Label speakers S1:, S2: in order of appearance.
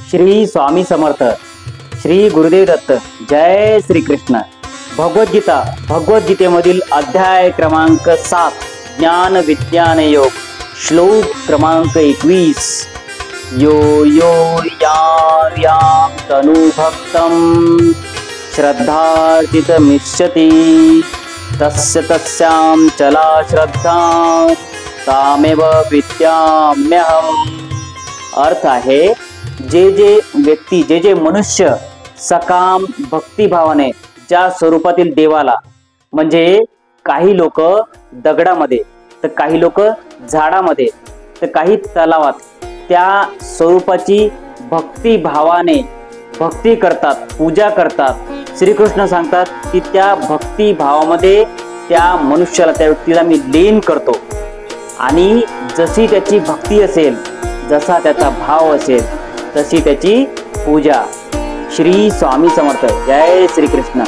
S1: श्री स्वामी समर्थ, श्री गुरुदेव दत्त, जय श्री कृष्ण। भगवद्गीतेमधील अध्याय क्रमांक 7 ज्ञान विज्ञान योग, श्लोक क्रमांक 21। यो यो यां तनुभक्तं श्रद्धार्चितमिष्यति तस्य तस्यां चला श्रद्धा तामेव विद्याम्यहम्। अर्थ आहे, जे व्यक्ती जे मनुष्य सकाम भक्तिभावाने ज्या स्वरूपातील देवाला, म्हणजे काही लोक दगडामध्ये, तर काही लोक झाडामध्ये, तर काही तलावात, त्या स्वरूपाची भक्तिभावाने भक्ती करतात, पूजा करतात। श्रीकृष्ण सांगतात की त्या भक्तिभावामध्ये त्या मनुष्याला, त्या व्यक्तीला मी लीन करतो आणि जशी त्याची भक्ती असेल, जसा त्याचा भाव असेल, तशी त्याची पूजा। श्री स्वामी समर्थ, जय श्री कृष्ण।